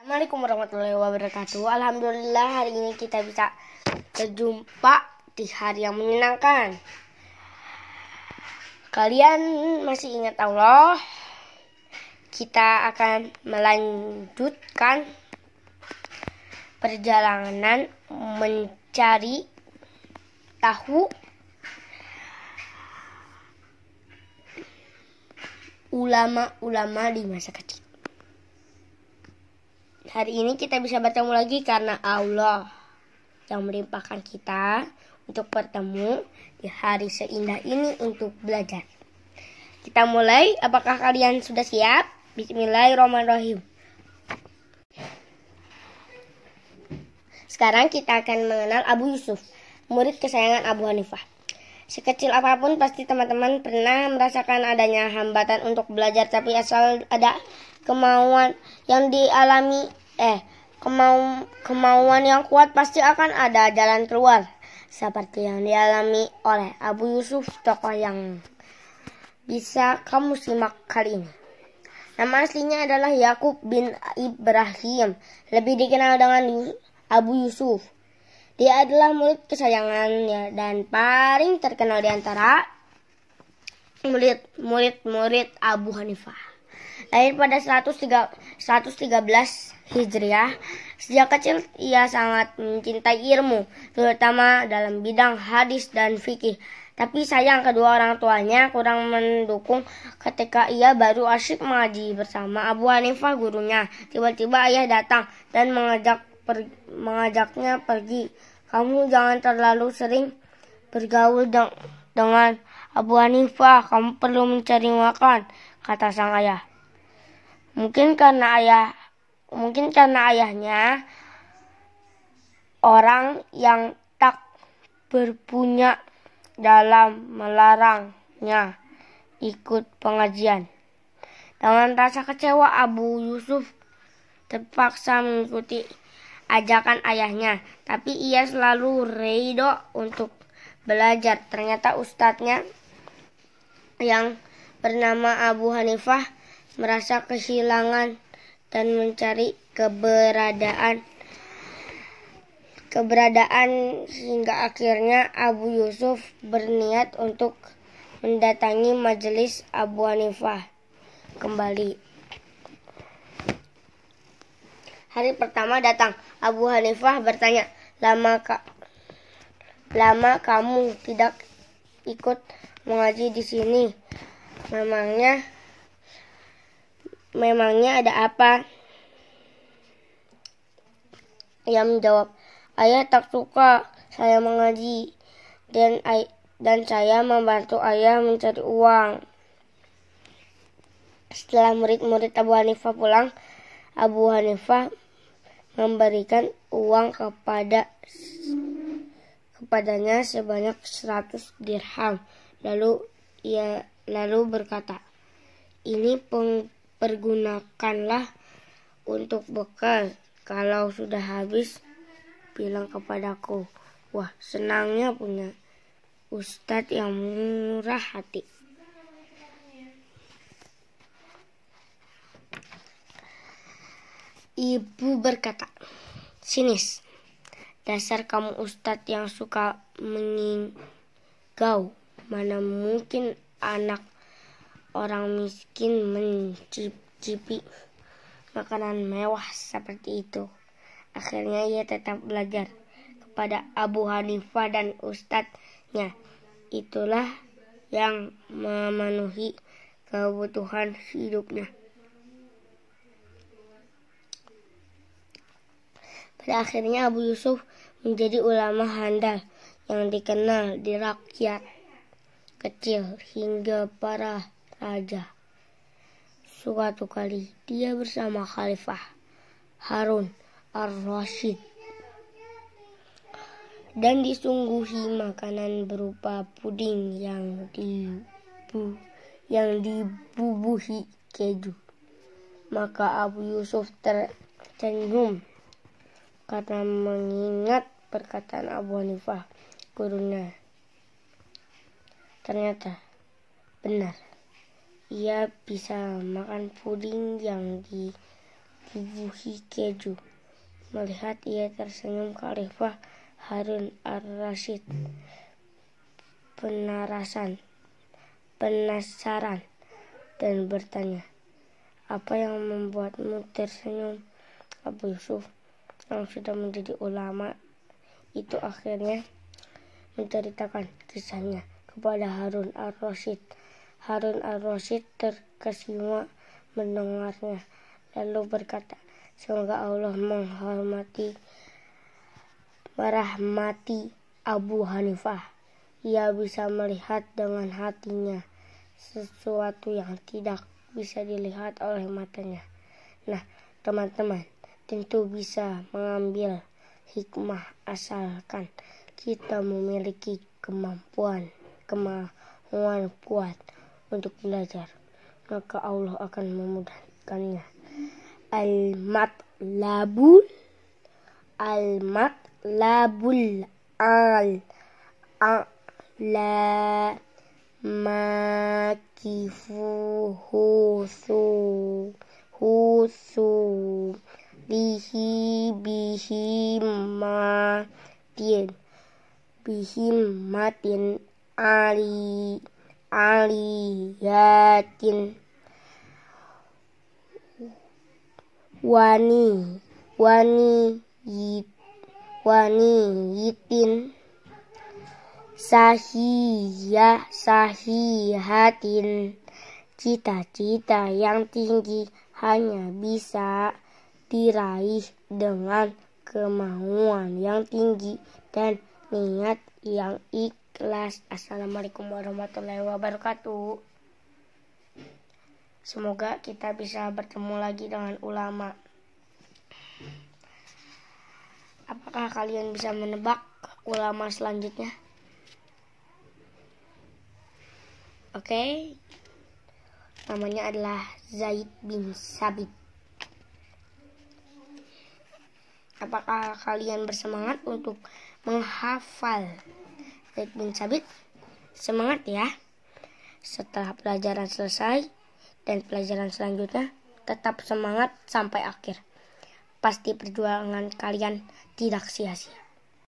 Assalamualaikum warahmatullahi wabarakatuh. Alhamdulillah hari ini kita bisa berjumpa di hari yang menyenangkan. Kalian masih ingat Allah? Kita akan melanjutkan perjalanan mencari tahu ulama-ulama di masa kecil. Hari ini kita bisa bertemu lagi karena Allah yang melimpahkan kita untuk bertemu di hari seindah ini untuk belajar. Kita mulai, apakah kalian sudah siap? Bismillahirrahmanirrahim. Sekarang kita akan mengenal Abu Yusuf, murid kesayangan Abu Hanifah. Sekecil apapun pasti teman-teman pernah merasakan adanya hambatan untuk belajar, tapi asal ada kemauan yang dialami kemauan yang kuat pasti akan ada jalan keluar, seperti yang dialami oleh Abu Yusuf, tokoh yang bisa kamu simak kali ini. Nama aslinya adalah Yakub bin Ibrahim, lebih dikenal dengan Abu Yusuf. Dia adalah murid kesayangannya dan paling terkenal di antara murid Abu Hanifah. Lahir pada 113 Hijriah, sejak kecil ia sangat mencintai ilmu, terutama dalam bidang hadis dan fikih. Tapi sayang kedua orang tuanya kurang mendukung ketika ia baru asyik mengaji bersama Abu Hanifah gurunya. Tiba-tiba ayah datang dan mengajaknya pergi. Kamu jangan terlalu sering bergaul dengan Abu Hanifah, kamu perlu mencari makan, kata sang ayah. Mungkin karena ayahnya orang yang tak berpunya dalam melarangnya ikut pengajian. Dengan rasa kecewa, Abu Yusuf terpaksa mengikuti ajakan ayahnya, tapi ia selalu ridho untuk belajar. Ternyata ustadznya yang bernama Abu Hanifah merasa kehilangan dan mencari keberadaan hingga akhirnya Abu Yusuf berniat untuk mendatangi majelis Abu Hanifah kembali. Hari pertama datang, Abu Hanifah bertanya, lama kamu tidak ikut mengaji di sini? Memangnya ada apa? Ia menjawab, ayah tak suka saya mengaji dan saya membantu ayah mencari uang. Setelah murid-murid Abu Hanifah pulang, Abu Hanifah memberikan uang kepadanya sebanyak 100 dirham. Lalu berkata, ini pergunakanlah untuk bekal. Kalau sudah habis, bilang kepadaku. Wah, senangnya punya ustadz yang murah hati. Ibu berkata, sinis, dasar kamu ustadz yang suka mengigau. Mana mungkin anak orang miskin mencicipi makanan mewah seperti itu. Akhirnya ia tetap belajar kepada Abu Hanifah dan ustadznya. Itulah yang memenuhi kebutuhan hidupnya. Pada akhirnya Abu Yusuf menjadi ulama handal yang dikenal di rakyat kecil hingga para raja. Suatu kali dia bersama Khalifah Harun ar-Rasyid dan disungguhi makanan berupa puding yang dibubuhi keju. Maka Abu Yusuf tersenyum karena mengingat perkataan Abu Hanifah gurunya. Ternyata benar, ia bisa makan puding yang dibubuhi keju. Melihat ia tersenyum, Khalifah Harun ar-Rasyid penasaran dan bertanya, "Apa yang membuatmu tersenyum?" Abu Yusuf yang sudah menjadi ulama itu akhirnya menceritakan kisahnya kepada Harun ar-Rasyid. Harun ar-Rasyid terkesima mendengarnya, lalu berkata, "Semoga Allah merahmati Abu Hanifah. Ia bisa melihat dengan hatinya sesuatu yang tidak bisa dilihat oleh matanya." Nah, teman-teman, tentu bisa mengambil hikmah asalkan kita memiliki kemampuan kuat untuk belajar, maka Allah akan memudahkannya. Al-matlabul la makifu husu bihimmatin aliyatin waniyitin sahihatin. Cita-cita yang tinggi hanya bisa diraih dengan kemauan yang tinggi dan niat yang ikhlas. Assalamualaikum warahmatullahi wabarakatuh. Semoga kita bisa bertemu lagi dengan ulama. Apakah kalian bisa menebak ulama selanjutnya? Oke. Namanya adalah Zaid bin Sabit. Apakah kalian bersemangat untuk menghafal Zaid bin Sabit? Semangat ya. Setelah pelajaran selesai dan pelajaran selanjutnya, tetap semangat sampai akhir. Pasti perjuangan kalian tidak sia-sia.